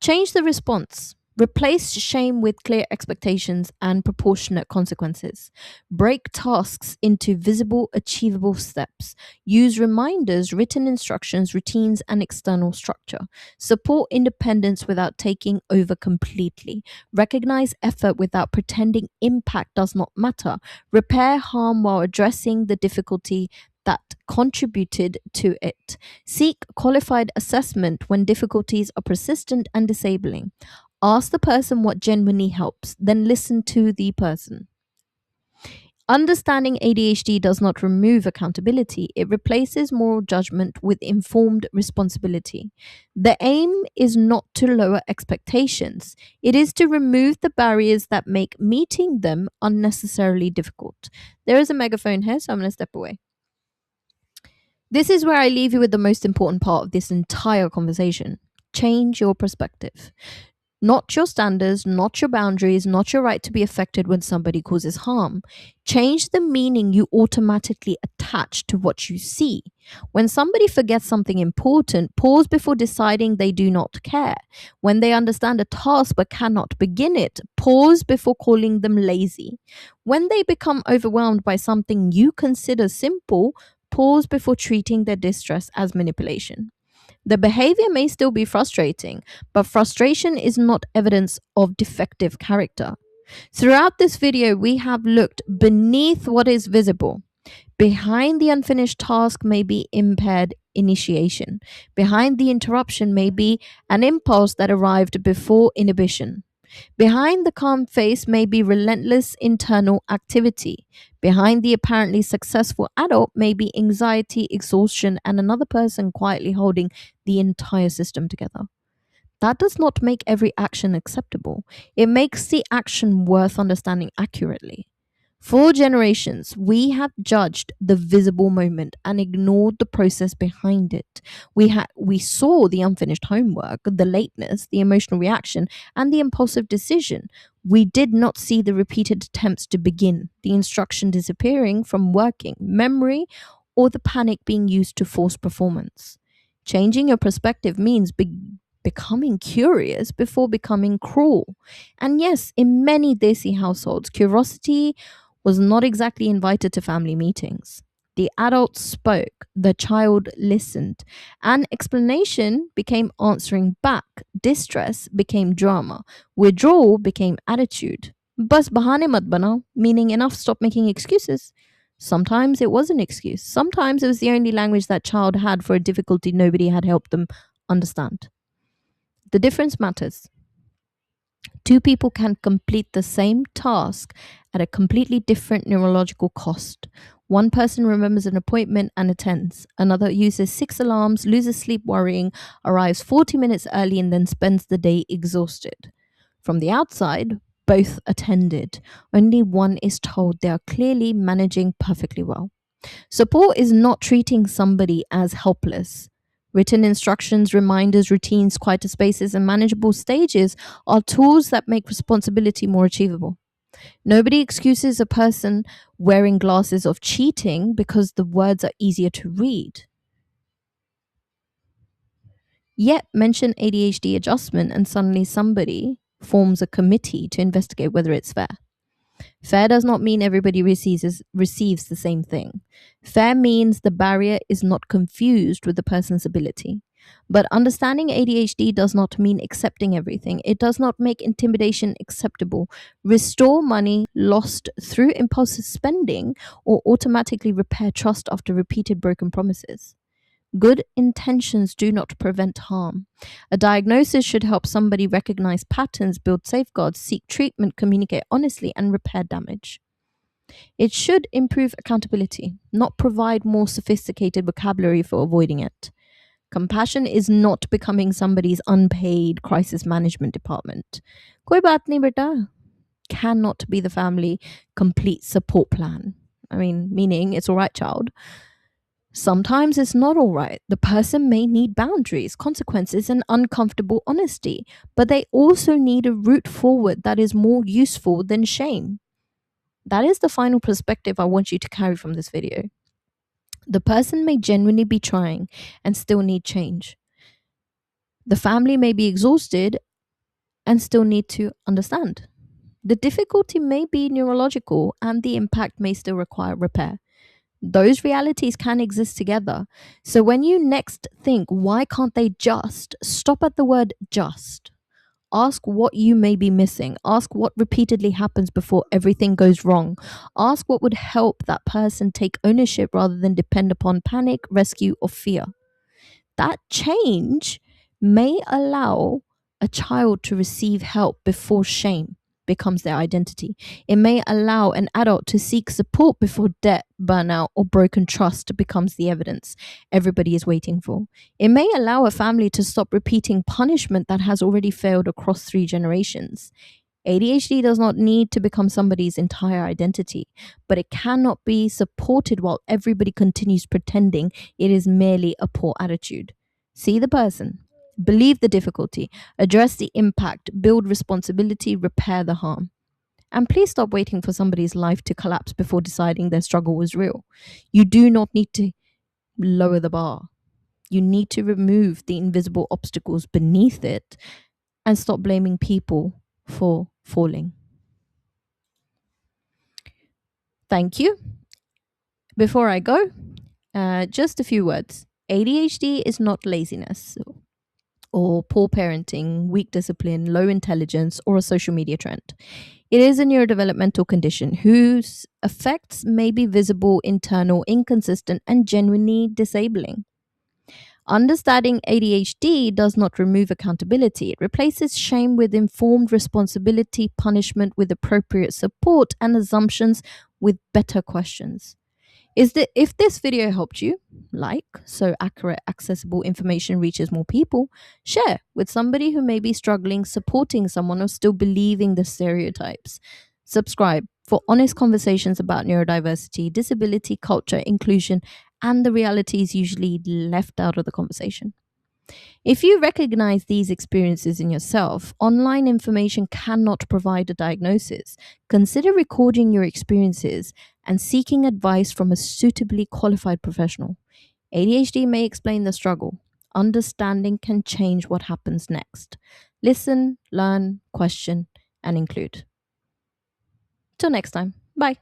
Speaker 1: Change the response. Replace shame with clear expectations and proportionate consequences. Break tasks into visible, achievable steps. Use reminders, written instructions, routines, and external structure. Support independence without taking over completely. Recognize effort without pretending impact does not matter. Repair harm while addressing the difficulty that contributed to it. Seek qualified assessment when difficulties are persistent and disabling. Ask the person what genuinely helps, then listen to the person. Understanding ADHD does not remove accountability, it replaces moral judgment with informed responsibility. The aim is not to lower expectations, it is to remove the barriers that make meeting them unnecessarily difficult. There is a megaphone here, so I'm going to step away. This is where I leave you with the most important part of this entire conversation. Change your perspective. Not your standards, not your boundaries, not your right to be affected when somebody causes harm. Change the meaning you automatically attach to what you see. When somebody forgets something important, pause before deciding they do not care. When they understand a task but cannot begin it, pause before calling them lazy. When they become overwhelmed by something you consider simple, pause before treating their distress as manipulation. The behavior may still be frustrating, but frustration is not evidence of defective character. Throughout this video, we have looked beneath what is visible. Behind the unfinished task may be impaired initiation. Behind the interruption may be an impulse that arrived before inhibition. Behind the calm face may be relentless internal activity. Behind the apparently successful adult may be anxiety, exhaustion, and another person quietly holding the entire system together. That does not make every action acceptable. It makes the action worth understanding accurately. For generations, we have judged the visible moment and ignored the process behind it. We saw the unfinished homework, the lateness, the emotional reaction, and the impulsive decision. We did not see the repeated attempts to begin, the instruction disappearing from working memory, or the panic being used to force performance. Changing your perspective means becoming curious before becoming cruel. And yes, in many Desi households, curiosity was not exactly invited to family meetings. The adult spoke, the child listened, and explanation became answering back, distress became drama, withdrawal became attitude. Bas bahane mat banao, meaning enough, stop making excuses. Sometimes it was an excuse. Sometimes it was the only language that child had for a difficulty nobody had helped them understand. The difference matters. Two people can complete the same task at a completely different neurological cost. One person remembers an appointment and attends. Another uses 6 alarms, loses sleep worrying, arrives 40 minutes early, and then spends the day exhausted. From the outside, both attended. Only one is told they are clearly managing perfectly well. Support is not treating somebody as helpless. Written instructions, reminders, routines, quieter spaces, and manageable stages are tools that make responsibility more achievable. Nobody excuses a person wearing glasses of cheating because the words are easier to read. Yet mention ADHD adjustment and suddenly somebody forms a committee to investigate whether it's fair. Fair does not mean everybody receives the same thing. Fair means the barrier is not confused with the person's ability. But understanding ADHD does not mean accepting everything. It does not make intimidation acceptable, restore money lost through impulsive spending, or automatically repair trust after repeated broken promises. Good intentions do not prevent harm. A diagnosis should help somebody recognize patterns, build safeguards, seek treatment, communicate honestly, and repair damage. It should improve accountability, not provide more sophisticated vocabulary for avoiding it. Compassion is not becoming somebody's unpaid crisis management department. Koi baat nahi beta cannot be the family complete support plan. Meaning it's all right, child. Sometimes it's not all right. The person may need boundaries, consequences, and uncomfortable honesty, but they also need a route forward that is more useful than shame. That is the final perspective I want you to carry from this video. The person may genuinely be trying and still need change. The family may be exhausted and still need to understand. The difficulty may be neurological and the impact may still require repair. Those realities can exist together. So when you next think, why can't they just, stop at the word just. Ask what you may be missing. Ask what repeatedly happens before everything goes wrong. Ask what would help that person take ownership rather than depend upon panic, rescue, or fear. That change may allow a child to receive help before shame becomes their identity. It may allow an adult to seek support before debt, burnout, or broken trust becomes the evidence everybody is waiting for. It may allow a family to stop repeating punishment that has already failed across 3 generations. ADHD does not need to become somebody's entire identity, but it cannot be supported while everybody continues pretending it is merely a poor attitude. See the person, believe the difficulty, address the impact, build responsibility, repair the harm. And please stop waiting for somebody's life to collapse before deciding their struggle was real. You do not need to lower the bar. You need to remove the invisible obstacles beneath it and stop blaming people for falling. Thank you. Before I go, just a few words. ADHD is not laziness or poor parenting, weak discipline, low intelligence, or a social media trend. It is a neurodevelopmental condition whose effects may be visible, internal, inconsistent, and genuinely disabling. Understanding ADHD does not remove accountability. It replaces shame with informed responsibility, punishment with appropriate support, and assumptions with better questions. If this video helped you, like so accurate, accessible information reaches more people, share with somebody who may be struggling, supporting someone, or still believing the stereotypes. Subscribe for honest conversations about neurodiversity, disability, culture, inclusion, and the realities usually left out of the conversation. If you recognize these experiences in yourself, online information cannot provide a diagnosis. Consider recording your experiences and seeking advice from a suitably qualified professional. ADHD may explain the struggle. Understanding can change what happens next. Listen, learn, question, and include. Till next time. Bye.